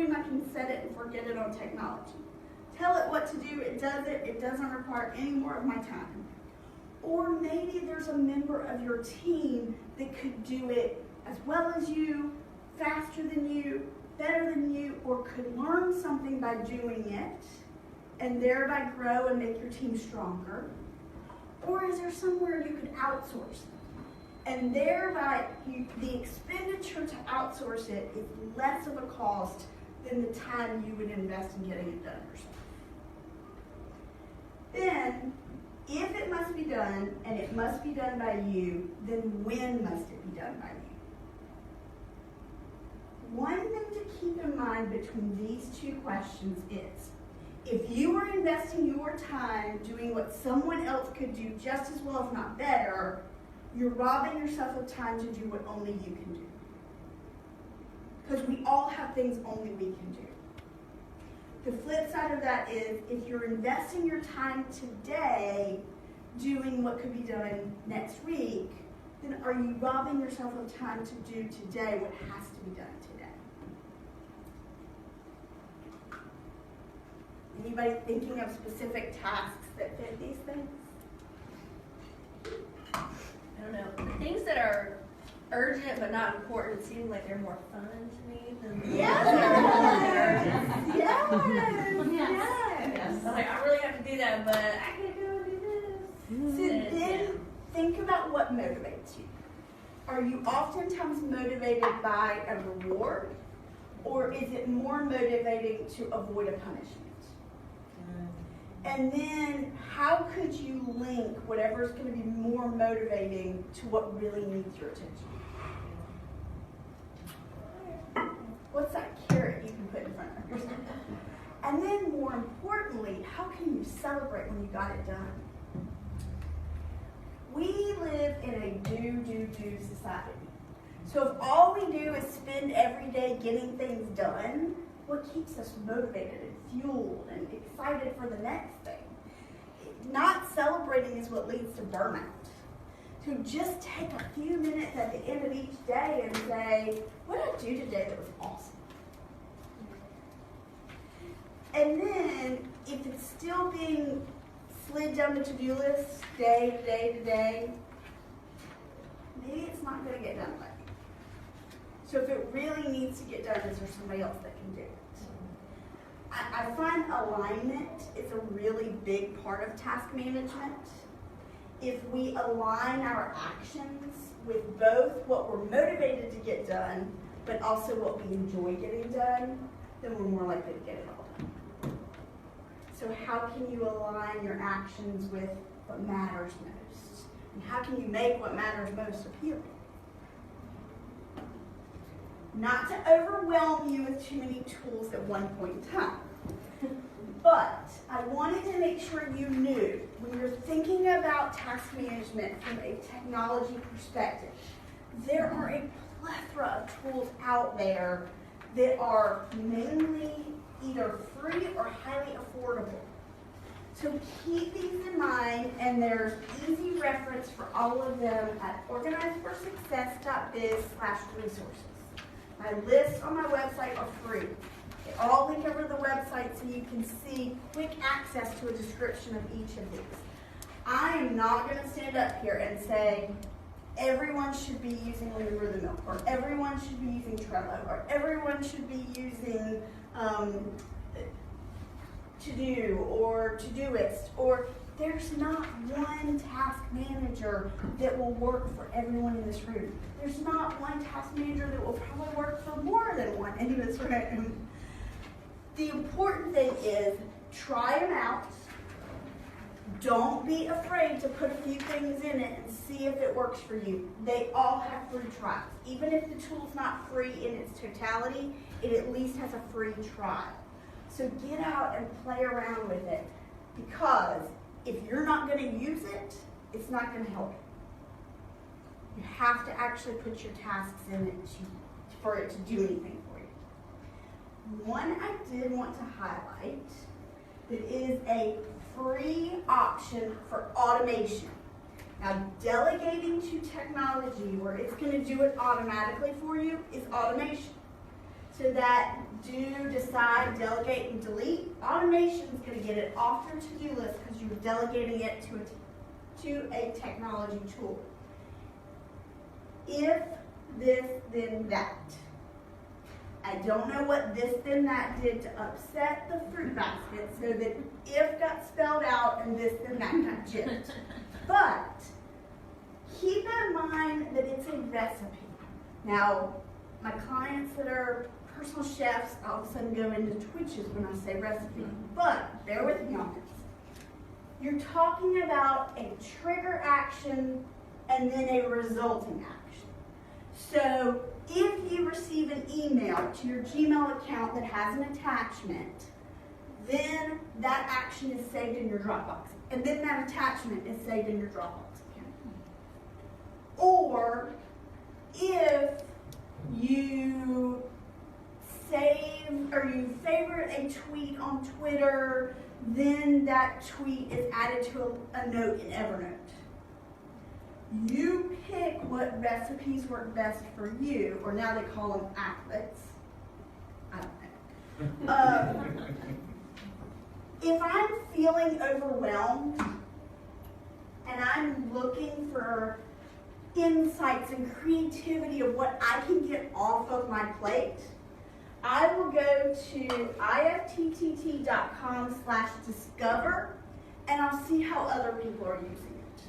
point I can set it and forget it on technology. Tell it what to do, it does it, it doesn't require any more of my time. Or maybe there's a member of your team that could do it as well as you, faster than you, better than you, or could learn something by doing it and thereby grow and make your team stronger. Or is there somewhere you could outsource it? And thereby, the expenditure to outsource it is less of a cost than the time you would invest in getting it done yourself. Then, if it must be done, and it must be done by you, then when must it be done by you? One thing to keep in mind between these two questions is, if you are investing your time doing what someone else could do just as well, if not better, you're robbing yourself of time to do what only you can do. Because we all have things only we can do. The flip side of that is, if you're investing your time today doing what could be done next week, then are you robbing yourself of time to do today what has to be done today? Anybody thinking of specific tasks that fit these things? I don't know. The things that are urgent but not important seem like they're more fun to me than the Yes! Yes. I'm like, I really have to do that, but I can go and do this. So then think about what motivates you. Are you oftentimes motivated by a reward, or is it more motivating to avoid a punishment? And then how could you link whatever is going to be more motivating to what really needs your attention? What's that carrot you can put in front of yourself? And then more importantly, how can you celebrate when you got it done? We live in a do society. So if all we do is spend every day getting things done, what keeps us motivated and fueled and excited for the next thing? Not celebrating is what leads to burnout. So just take a few minutes at the end of each day and say, what did I do today that was awesome? And then, if it's still being slid down the to-do list day to day to day, maybe it's not going to get done by you. So if it really needs to get done, is there somebody else that can do it? I find alignment is a really big part of task management. If we align our actions with both what we're motivated to get done, but also what we enjoy getting done, then we're more likely to get it all done. So how can you align your actions with what matters most? And how can you make what matters most appealing? Not to overwhelm you with too many tools at one point in time. But I wanted to make sure you knew, when you're thinking about task management from a technology perspective, there are a plethora of tools out there that are mainly either free or highly affordable. So keep these in mind, and there's easy reference for all of them at organizedforsuccess.biz/resources. My lists on my website are free. They all link over to the website so you can see quick access to a description of each of these. I am not going to stand up here and say everyone should be using Remember the Milk, or everyone should be using Trello, or everyone should be using To-Do or Todoist, or there's not one task manager that will work for everyone in this room. There's not one task manager that will probably work for more than one in this room. The important thing is try them out. Don't be afraid to put a few things in it and see if it works for you. They all have free trials. Even if the tool's not free in its totality, it at least has a free trial. So get out and play around with it, because if you're not going to use it, it's not going to help you. You have to actually put your tasks in it for it to do anything for you. One I did want to highlight that is a free option for automation. Now, delegating to technology where it's going to do it automatically for you is automation. So that do decide, delegate, and delete, automation is going to get it off your to-do list because you're delegating it to a technology tool. If this, then that. I don't know what this, then that did to upset the fruit basket so that if got spelled out and this, then that got chipped. But keep in mind that it's a recipe. Now, my clients that are personal chefs all of a sudden go into twitches when I say recipe. But bear with me on this. You're talking about a trigger action and then a resulting action. So if you receive an email to your Gmail account that has an attachment, then that action is saved in your Dropbox. And then that attachment is saved in your Dropbox account. Or if you save or you favorite a tweet on Twitter, then that tweet is added to a note in Evernote. You pick what recipes work best for you, or now they call them applets. I don't know. If I'm feeling overwhelmed and I'm looking for insights and creativity of what I can get off of my plate, I will go to ifttt.com/discover and I'll see how other people are using it.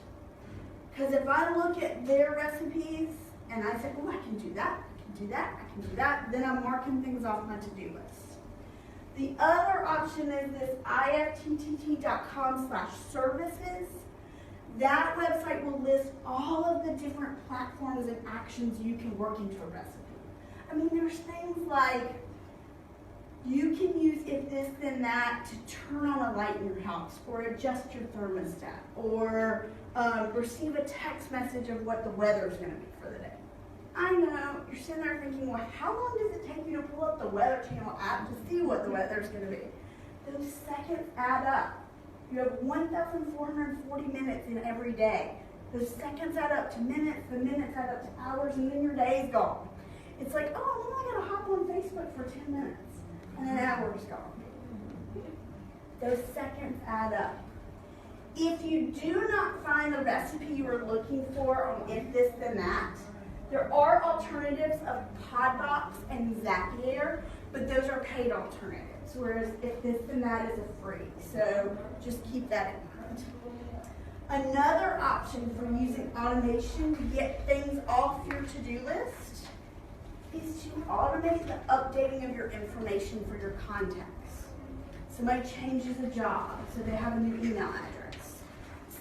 Because if I look at their recipes and I say, oh, I can do that, I can do that, I can do that, then I'm marking things off my to-do list. The other option is this ifttt.com/services. That website will list all of the different platforms and actions you can work into a recipe. I mean, there's things like you can use if this, then that to turn on a light in your house, or adjust your thermostat, or receive a text message of what the weather is going to be for the day. I know, you're sitting there thinking, well, how long does it take you to pull up the Weather Channel app to see what the weather is going to be? Those seconds add up. You have 1,440 minutes in every day. Those seconds add up to minutes, the minutes add up to hours, and then your day is gone. It's like, oh, I'm only going to hop on Facebook for 10 minutes, and an hour is gone. Those seconds add up. If you do not find the recipe you are looking for on If This Then That, there are alternatives of Podbox and Zapier, but those are paid alternatives, whereas If This Then That is a free. So just keep that in mind. Another option for using automation to get things off your to-do list is to automate the updating of your information for your contacts. Somebody changes a job, so they have a new email address.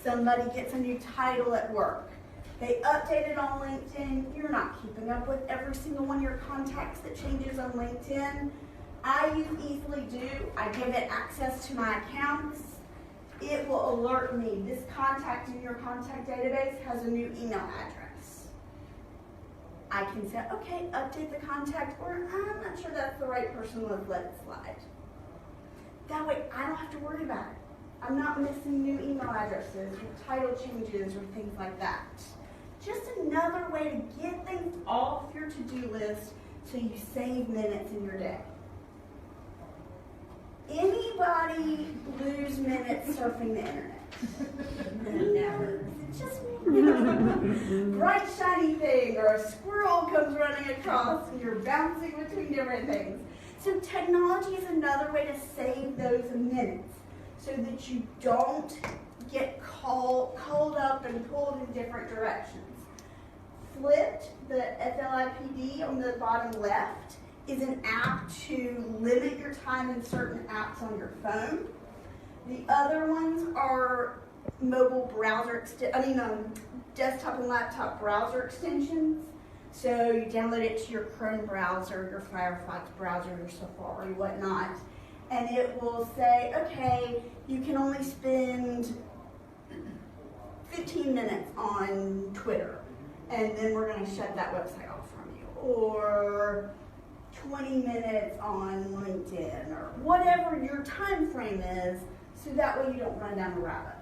Somebody gets a new title at work. They update it on LinkedIn. You're not keeping up with every single one of your contacts that changes on LinkedIn. I use Easily Do. I give it access to my accounts. It will alert me. This contact in your contact database has a new email address. I can say, okay, update the contact, or I'm not sure that's the right person, let's let it slide. That way, I don't have to worry about it. I'm not missing new email addresses or title changes or things like that. Just another way to get things off your to-do list so you save minutes in your day. Anybody lose minutes surfing the internet? Never. It's just bright shiny thing, or a squirrel comes running across and you're bouncing between different things. So technology is another way to save those minutes so that you don't get called up and pulled in different directions. Flipped, the FLIPD on the bottom left, is an app to limit your time in certain apps on your phone. The other ones are mobile browser, desktop and laptop browser extensions. So you download it to your Chrome browser, your Firefox browser, your Safari, whatnot. And it will say, okay, you can only spend 15 minutes on Twitter, and then we're going to shut that website off from you. Or 20 minutes on LinkedIn, or whatever your time frame is, so that way you don't run down a rabbit